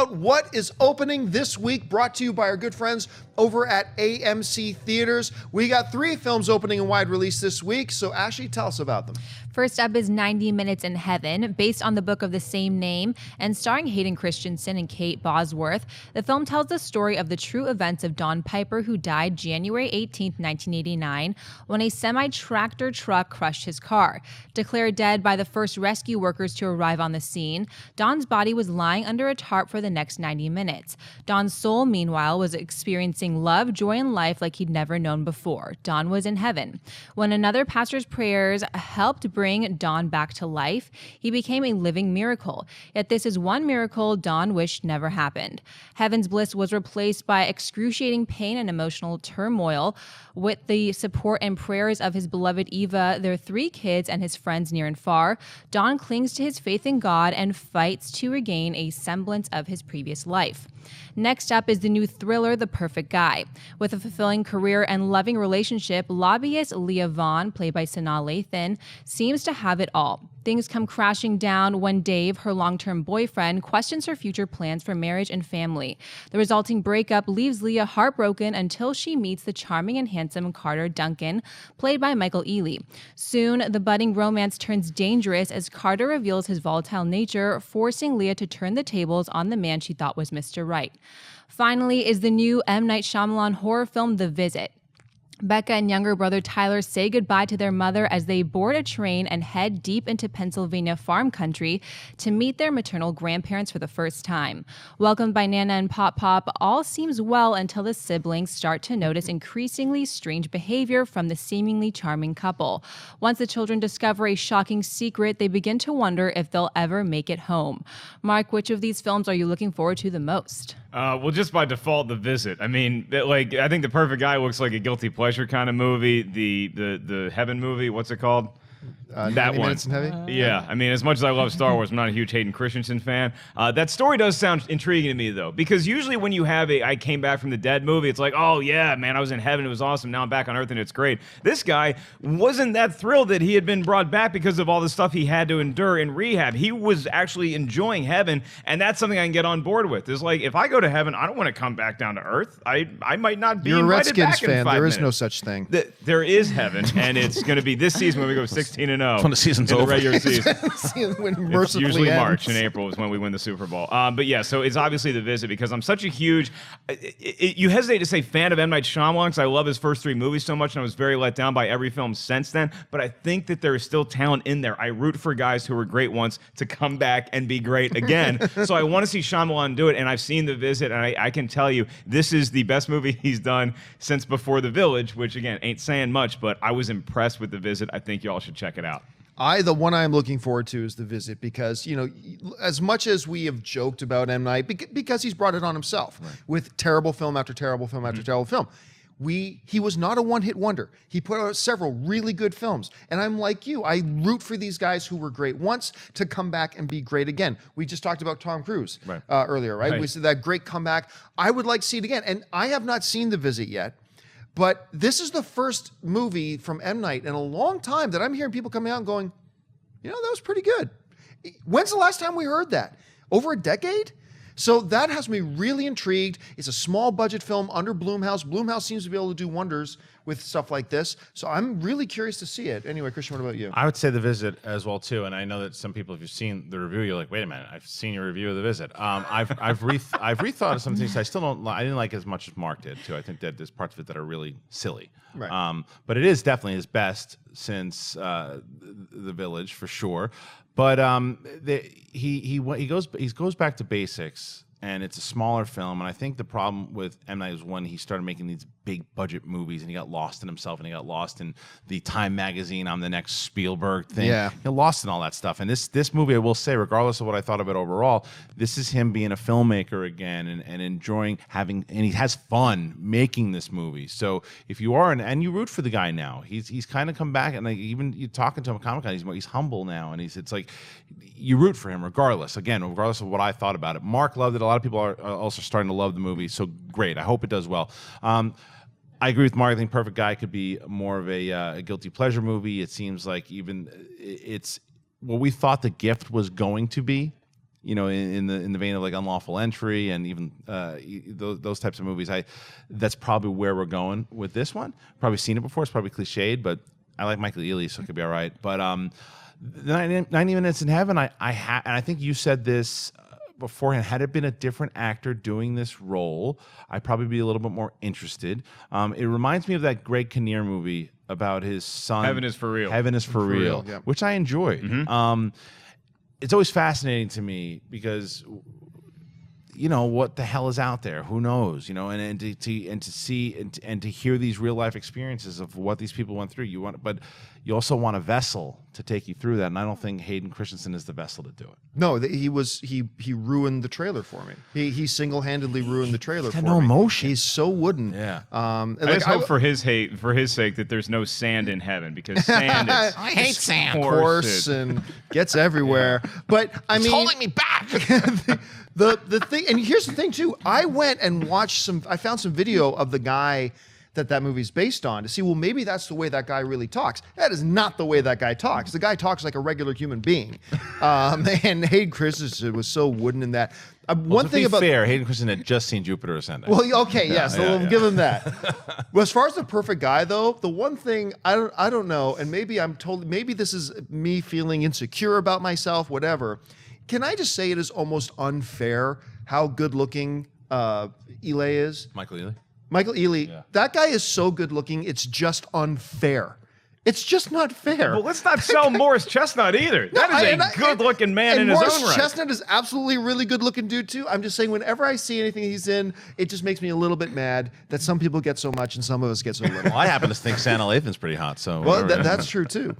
about what is opening this week, brought to you by our good friends over at AMC Theaters. We got 3 films opening in wide release this week, so Ashley, tell us about them. First up is 90 Minutes in Heaven, based on the book of the same name and starring Hayden Christensen and Kate Bosworth. The film tells the story of the true events of Don Piper, who died January 18, 1989, when a semi-tractor truck crushed his car. Declared dead by the first rescue workers to arrive on the scene, Don's body was lying under a tarp for the next 90 minutes. Don's soul, meanwhile, was experiencing love, joy, and life like he'd never known before. Don was in heaven. When another pastor's prayers helped bring Don back to life, he became a living miracle. Yet this is one miracle Don wished never happened. Heaven's bliss was replaced by excruciating pain and emotional turmoil. With the support and prayers of his beloved Eva, their 3 kids, and his friends near and far, Don clings to his faith in God and fights to regain a semblance of his previous life. Next up is the new thriller, The Perfect Guy. With a fulfilling career and loving relationship, lobbyist Leah Vaughn, played by Sanaa Lathan, seems to have it all. Things come crashing down when Dave, her long-term boyfriend, questions her future plans for marriage and family. The resulting breakup leaves Leah heartbroken until she meets the charming and handsome Carter Duncan, played by Michael Ealy. Soon, the budding romance turns dangerous as Carter reveals his volatile nature, forcing Leah to turn the tables on the man she thought was Mr. Right. Finally is the new M. Night Shyamalan horror film, The Visit. Becca and younger brother Tyler say goodbye to their mother as they board a train and head deep into Pennsylvania farm country to meet their maternal grandparents for the first time. Welcomed by Nana and Pop Pop, all seems well until the siblings start to notice increasingly strange behavior from the seemingly charming couple. Once the children discover a shocking secret, they begin to wonder if they'll ever make it home. Mark, which of these films are you looking forward to the most? Well, just by default, The Visit. I mean, I think The Perfect Guy looks like a guilty pleasure kind of movie. The Heaven movie, what's it called? That one. Minutes in Heaven? Yeah, I mean, as much as I love Star Wars, I'm not a huge Hayden Christensen fan. That story does sound intriguing to me, though, because usually when you have a I Came Back from the Dead movie, it's like, oh, yeah, man, I was in heaven, it was awesome, now I'm back on Earth and it's great. This guy wasn't that thrilled that he had been brought back because of all the stuff he had to endure in rehab. He was actually enjoying heaven, and that's something I can get on board with. It's like, if I go to heaven, I don't want to come back down to Earth. I might not be invited back in 5 minutes. You're a Redskins fan. There is no such thing. There is heaven, and it's going to be this season when we go 16-0. When the season's over. The regular season. It's usually March and April is when we win the Super Bowl. But yeah, so it's obviously The Visit because I'm such a huge, you hesitate to say fan of M. Night Shyamalan because I love his first 3 movies so much and I was very let down by every film since then. But I think that there is still talent in there. I root for guys who were great once to come back and be great again. So I want to see Shyamalan do it, and I've seen The Visit, and I can tell you this is the best movie he's done since Before the Village, which again ain't saying much, but I was impressed with The Visit. I think y'all should check it out. The one I'm looking forward to is The Visit because, you know, as much as we have joked about M. Night, because he's brought it on himself with terrible film after terrible film after terrible film, he was not a one-hit wonder. He put out several really good films. And I'm like you. I root for these guys who were great once to come back and be great again. We just talked about Tom Cruise earlier, right? We said that great comeback. I would like to see it again. And I have not seen The Visit yet. But this is the first movie from M. Night in a long time that I'm hearing people coming out and going, you know, that was pretty good. When's the last time we heard that? Over a decade? So that has me really intrigued. It's a small budget film under Blumhouse. Blumhouse seems to be able to do wonders with stuff like this. So I'm really curious to see it. Anyway, Christian, what about you? I would say The Visit as well too, and I know that some people, if you've seen the review, you're like, wait a minute, I've seen your review of The Visit. I've rethought of some things I still don't. I didn't like as much as Mark did too. I think that there's parts of it that are really silly. Right. But it is definitely his best since The Village for sure. But he goes back to basics. And it's a smaller film, and I think the problem with M. Night was when he started making these big budget movies, and he got lost in himself, and he got lost in the Time magazine. I'm the next Spielberg thing. Yeah. He got lost in all that stuff. And this movie, I will say, regardless of what I thought of it overall, this is him being a filmmaker again and enjoying and he has fun making this movie. So if you are, and you root for the guy now, he's kind of come back, and like even you talking to him at Comic-Con, he's humble now, and it's like you root for him regardless of what I thought about it. Mark loved it. A lot of people are also starting to love the movie, so great. I hope it does well. I agree with Mark. I think Perfect Guy could be more of a guilty pleasure movie. It seems like even it's what we thought The Gift was going to be. in the vein of like Unlawful Entry and even those types of movies. That's probably where we're going with this one. Probably seen it before. It's probably cliched, but I like Michael Ealy, so it could be all right. But the 90 Minutes in Heaven, and I think you said this beforehand. Had it been a different actor doing this role, I'd probably be a little bit more interested. It reminds me of that Greg Kinnear movie about his son. Heaven is for Real. Heaven is for Real, yeah. which I enjoyed. It's always fascinating to me because what the hell is out there? Who knows? And to see and to hear these real life experiences of what these people went through. But you also want a vessel to take you through that, and I don't think Hayden Christensen is the vessel to do it. No, he ruined the trailer for me. He single-handedly ruined the trailer for me. no emotion. He's so wooden. Yeah. I just hope for his sake that there's no sand in heaven, because sand is I hate sand. Coarse and gets everywhere. But I mean, holding me back. the thing, and here's the thing too. I went and watched I found some video of the guy that movie's based on to see, well, maybe that's the way that guy really talks. That is not the way that guy talks. The guy talks like a regular human being. And Hayden Christensen was so wooden in that. One thing about fair, Hayden Christensen had just seen Jupiter Ascending. Well, okay, yes, we'll give him that. Well, as far as the perfect guy, though, the one thing I don't know, and maybe this is me feeling insecure about myself, whatever. Can I just say it is almost unfair how good looking Eli is? Michael Ealy. Yeah. That guy is so good looking, it's just unfair. It's just not fair. Well, let's not sell Morris Chestnut either. That is a good-looking man in his own right. Morris Chestnut is absolutely a really good-looking dude, too. I'm just saying, whenever I see anything he's in, it just makes me a little bit mad that some people get so much and some of us get so little. Well, I happen to think Santa Lathan's pretty hot. So well, that's true, too.